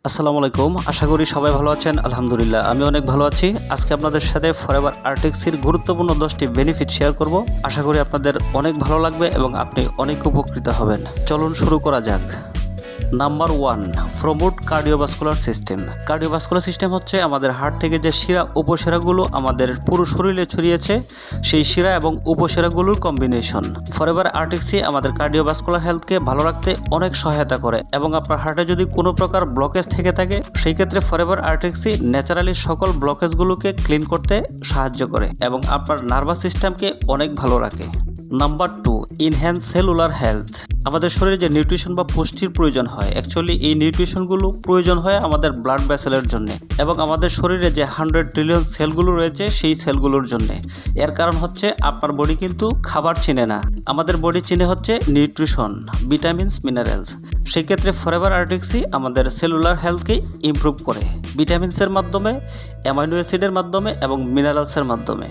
আসসালামু আলাইকুম। আশা করি সবাই ভালো আছেন। আলহামদুলিল্লাহ আমি অনেক ভালো আছি। আজকে আপনাদের সাথে ফরএভার আর্টেক্সির গুরুত্বপূর্ণ 10টি বেনিফিট শেয়ার করব। আশা করি আপনাদের অনেক ভালো লাগবে এবং আপনি অনেক উপকৃত হবেন। চলুন শুরু করা যাক। Number 1, promote cardiovascular system. Cardiovascular system হচ্ছে আমাদের হার্ট থেকে যে শিরা উপশিরাগুলো আমাদের পুরো শরীরে ছড়িয়েছে, সেই শিরা এবং উপশিরাগুলোর কম্বিনেশন। ফরএভার আর্টেক্সি আমাদের কার্ডিওভাস্কুলার হেলথকে ভালো রাখতে অনেক সহায়তা করে এবং আপনার হার্টে যদি কোনো প্রকার ব্লকেজ থেকে থাকে সেই ক্ষেত্রে ফরএভার আর্টেক্সি ন্যাচারালি সকল ব্লকেজগুলোকে ক্লিন করতে সাহায্য করে এবং আপনার নার্ভাস সিস্টেমকে অনেক ভালো রাখে। Number 2, enhance cellular health. আমাদের শরীরে যে নিউট্রিশন বা পুষ্টির প্রয়োজন হয়, অ্যাকচুয়ালি এই নিউট্রিশনগুলো প্রয়োজন হয় আমাদের ব্লাড ভেসেলের জন্য এবং আমাদের শরীরে যে 100 ট্রিলিয়ন সেলগুলো রয়েছে সেই সেলগুলোর জন্য। এর কারণ হচ্ছে আপনার বডি কিন্তু খাবার চিনে না, আমাদের বডি চিনে হচ্ছে নিউট্রিশন, ভিটামিনস, মিনারেলস। সেক্ষেত্রে ফরএভার আর্টেক্সি আমাদের সেলুলার হেলথকে ইমপ্রুভ করে ভিটামিনসের মাধ্যমে, অ্যামাইনো অ্যাসিডের মাধ্যমে এবং মিনারেলসের মাধ্যমে।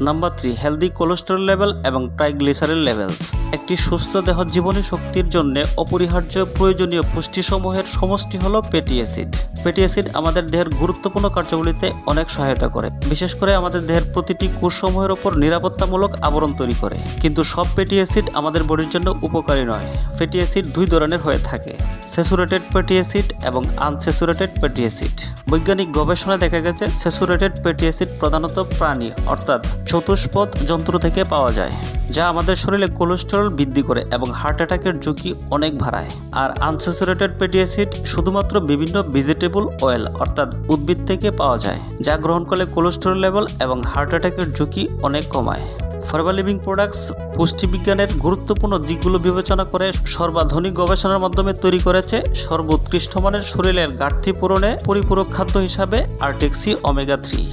নাম্বার 3, হেলদি কোলেস্টেরল লেভেল এবং ট্রাইগ্লিসারিড লেভেলস। একটি সুস্থ দেহ জীবনী শক্তির জন্য অপরিহার্য প্রয়োজনীয় পুষ্টিসমূহের সমষ্টি হলো ফ্যাটি অ্যাসিড। ফ্যাটি অ্যাসিড আমাদের দেহের গুরুত্বপূর্ণ কার্যাবলীতে অনেক সহায়তা করে, বিশেষ করে আমাদের দেহের প্রতিটি কোষসমূহের ওপর নিরাপত্তামূলক আবরণ তৈরি করে। কিন্তু সব ফ্যাটি অ্যাসিড আমাদের বডির জন্য উপকারী নয়। ফ্যাটি অ্যাসিড দুই ধরনের হয়ে থাকে, স্যাচুরেটেড ফ্যাটি অ্যাসিড এবং আনস্যাচুরেটেড ফ্যাটি অ্যাসিড। বৈজ্ঞানিক গবেষণায় দেখা গেছে স্যাচুরেটেড ফ্যাটি অ্যাসিড প্রধানত প্রাণী অর্থাৎ চতুষ্পদ জন্তু থেকে পাওয়া যায়, যা আমাদের শরীরে কোলেস্টেরল বৃদ্ধি করে এবং হার্ট অ্যাটাকের ঝুঁকি অনেক বাড়ায়। আর আনস্যাচুরেটেড ফ্যাটি অ্যাসিড শুধুমাত্র বিভিন্ন ভেজিটেবল অয়েল অর্থাৎ উদ্ভিদ থেকে পাওয়া যায়, যা গ্রহণ করলে কোলেস্টেরল লেভেল এবং হার্ট অ্যাটাকের ঝুঁকি অনেক কমায়। ফরএভার লিভিং প্রোডাক্টস পুষ্টিবিজ্ঞানের গুরুত্বপূর্ণ দিকগুলো বিবেচনা করে সর্বাধুনিক গবেষণার মাধ্যমে তৈরি করেছে সর্বোৎকৃষ্ট মানের শরীরের ঘাটতি পূরণে পরিপূরক খাদ্য হিসাবে আর্টেক্সি ওমেগা 3।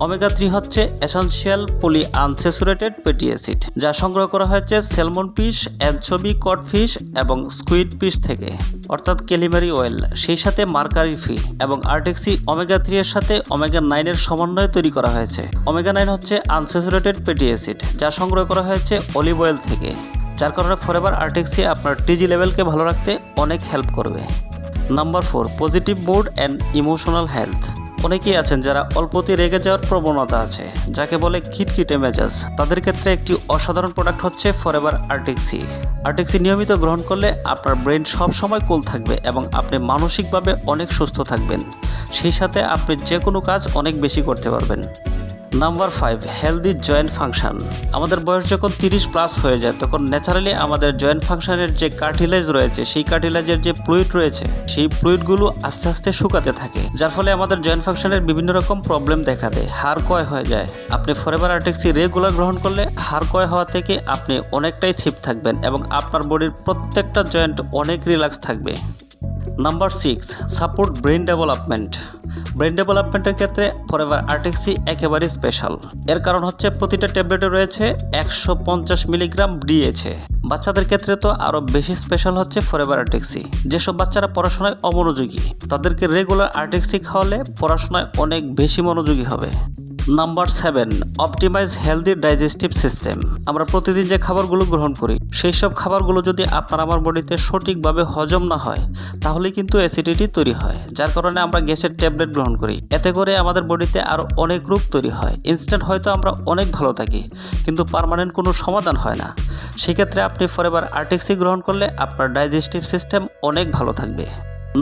ওমেগা 3 হচ্ছে essential poly unsaturated fatty acid, যা সংগ্রহ করা হয়েছে salmon fish, anchovy, cod fish এবং স্কুইড ফিশ থেকে অর্থাৎ ক্যালামারি অয়েল, সেই সাথে মার্কারি ফি এবং আর্টেক্সি ওমেগা 3 এর সাথে ওমেগা 9 এর সমন্বয়ে তৈরি করা হয়েছে। ওমেগা 9 হচ্ছে আনস্যাচুরেটেড ফ্যাটি অ্যাসিড, যা সংগ্রহ করা হয়েছে অলিভ অয়েল থেকে, যার কারণে ফরএভার আর্টেক্সি আপনার টিজি লেভেলকে ভালো রাখতে অনেক হেল্প করবে। Number 4, positive mood and emotional health. অনেকেই আছেন যারা অল্পতে রেগে যাওয়ার প্রবণতা আছে, যাকে বলে খিটখিটে মেজাজ। তাদের ক্ষেত্রে একটি অসাধারণ প্রোডাক্ট হচ্ছে ফরএভার আর্টেক্সি। আর্টেক্সি নিয়মিত গ্রহণ করলে আপনার ব্রেন সবসময় কুল থাকবে এবং আপনি মানসিকভাবে অনেক সুস্থ থাকবেন, সেই সাথে আপনি যে কোনো কাজ অনেক বেশি করতে পারবেন। Number 5, healthy joint function. আমাদের বয়স যখন 30+ হয়ে যায় তখন ন্যাচারালি আমাদের জয়েন্ট ফাংশনের যে কার্টিলেজ রয়েছে, সেই কার্টিলেজের যে ফ্লুইড রয়েছে, সেই ফ্লুইডগুলো আস্তে আস্তে শুকাতে থাকে, যার ফলে আমাদের জয়েন্ট ফাংশনের বিভিন্ন রকম প্রবলেম দেখা দেয়, হাড় ক্ষয় হয়ে যায়। আপনি ফরএভার আর্টেক্সি রেগুলার গ্রহণ করলে হাড় ক্ষয় হওয়া থেকে আপনি অনেকটাই সেফ থাকবেন এবং আপনার বডির প্রত্যেকটা জয়েন্ট অনেক রিল্যাক্স থাকবে। Number 6, support brain development. Brain ডেভেলপমেন্টের ক্ষেত্রে ফরএভার আর্টেক্সি একেবারে স্পেশাল। এর কারণ হচ্ছে প্রতিটা ট্যাবলেটে রয়েছে 150 মিলিগ্রাম DHA। বাচ্চাদের ক্ষেত্রে তো আরও বেশি স্পেশাল হচ্ছে ফরএভার আর্টেক্সি। যেসব বাচ্চারা পড়াশোনায় অমনোযোগী তাদেরকে রেগুলার আর্টেক্সি খাওয়ালে পড়াশোনায় অনেক বেশি মনোযোগী হবে। Number 7, optimize healthy digestive system. আমরা প্রতিদিন যে খাবারগুলো গ্রহণ করি সেই সব খাবারগুলো যদি আপনার আমার বডিতে সঠিকভাবে হজম না হয় তাহলে কিন্তু অ্যাসিডিটি তৈরি হয়, যার কারণে আমরা গ্যাসের ট্যাবলেট গ্রহণ করি। এতে করে আমাদের বডিতে আরও অনেক রোগ তৈরি হয়। ইনস্ট্যান্ট হয়তো আমরা অনেক ভালো থাকি কিন্তু পার্মানেন্ট কোনো সমাধান হয় না। সেক্ষেত্রে আপনি ফরএভার আর্টেক্সি গ্রহণ করলে আপনার ডাইজেস্টিভ সিস্টেম অনেক ভালো থাকবে।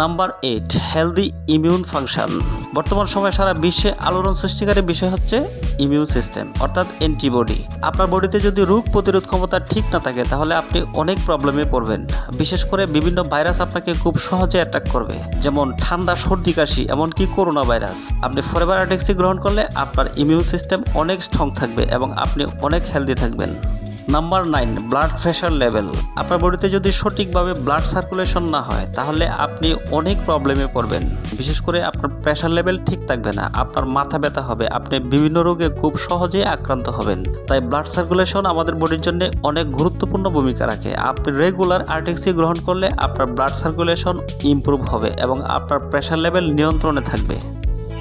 Number 8, healthy immune function. বর্তমান সময়ে সারা বিশ্বে আলোড়ন সৃষ্টিকারী বিষয় হচ্ছে ইমিউন সিস্টেম অর্থাৎ অ্যান্টিবডি। আপনার বডিতে যদি রোগ প্রতিরোধ ক্ষমতা ঠিক না থাকে তাহলে আপনি অনেক প্রবলেমে পড়বেন। বিশেষ করে বিভিন্ন ভাইরাস আপনাকে খুব সহজে অ্যাটাক করবে, যেমন ঠান্ডা, সর্দি, কাশি, এমনকি করোনা ভাইরাস। আপনি ফরএভার আর্টেক্সি গ্রহণ করলে আপনার ইমিউন সিস্টেম অনেক স্ট্রং থাকবে এবং আপনি অনেক হেলদি থাকবেন। Number 9, blood pressure level. আপনার বডিতে যদি সঠিকভাবে ব্লাড সার্কুলেশন না হয় তাহলে আপনি অনেক প্রবলেমে পড়বেন। বিশেষ করে আপনার প্রেশার লেভেল ঠিক থাকবে না, আপনার মাথা ব্যথা হবে, আপনি বিভিন্ন রোগে খুব সহজেই আক্রান্ত হবেন। তাই ব্লাড সার্কুলেশন আমাদের বডির জন্য অনেক গুরুত্বপূর্ণ ভূমিকা রাখে। আপনি রেগুলার আর্টেক্সি গ্রহণ করলে আপনার ব্লাড সার্কুলেশন ইমপ্রুভ হবে এবং আপনার প্রেশার লেভেল নিয়ন্ত্রণে থাকবে।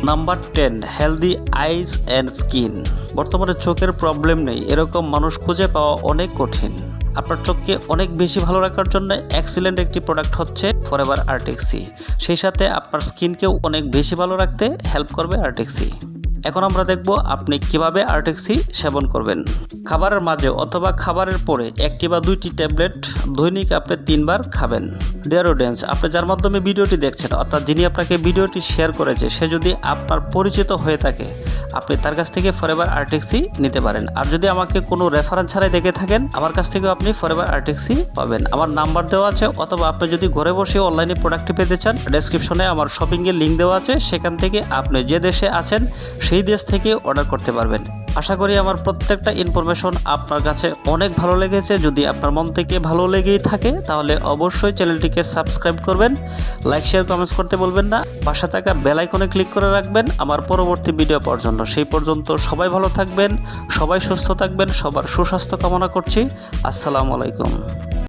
Number 10, healthy eyes and skin. বর্তমানে চোখের প্রবলেম নেই এরকম মানুষ খুঁজে পাওয়া অনেক কঠিন। আপনার চোখকে অনেক বেশি ভালো রাখার জন্য এক্সিলেন্ট একটি প্রোডাক্ট হচ্ছে ফরএভার আর্টিক্সি। সেই সাথে আপনার স্কিনকেও অনেক বেশি ভালো রাখতে হেল্প করবে আর্টিক্সি। এখন আমরা দেখব আপনি কিভাবে আর্টিক্সি সেবন করবেন। খাবারের মাঝে অথবা খাবারের পরে 1টি বা 2টি ট্যাবলেট দৈনিক আপনি 3 বার খাবেন। ডিয়ার অডিয়েন্স, আপনি যার মাধ্যমে ভিডিওটি দেখছেন অর্থাৎ যিনি আপনাকে ভিডিওটি শেয়ার করেছে সে যদি আপনার পরিচিত হয়ে থাকে আপনি তার কাছ থেকে ফরএভার আর্টিক্সি নিতে পারেন। আর যদি আমাকে কোনো রেফারেন্স ছাড়াই দেখে থাকেন আমার কাছ থেকেও আপনি ফরএভার আর্টিক্সি পাবেন। আমার নাম্বার দেওয়া আছে, অথবা আপনি যদি ঘরে বসে অনলাইনে প্রোডাক্টটি পেতে চান ডেসক্রিপশনে আমার শপিংয়ের লিঙ্ক দেওয়া আছে, সেখান থেকে আপনি যে দেশে আছেন সেই দেশ থেকে অর্ডার করতে পারবেন। আশা করি আমার প্রত্যেকটা ইনফরমেশন আপনার কাছে অনেক ভালো লেগেছে। যদি আপনার মন থেকে ভালো লেগেই থাকে তাহলে অবশ্যই চ্যানেলটিকে সাবস্ক্রাইব করবেন, লাইক শেয়ার কমেন্টস করতে বলবেন না, পাশে থাকা বেল আইকনে ক্লিক করে রাখবেন আমার পরবর্তী ভিডিও পাওয়ার জন্য। সেই পর্যন্ত সবাই ভালো থাকবেন, সবাই সুস্থ থাকবেন, সবার সুস্বাস্থ্য কামনা করছি। আসসালামু আলাইকুম।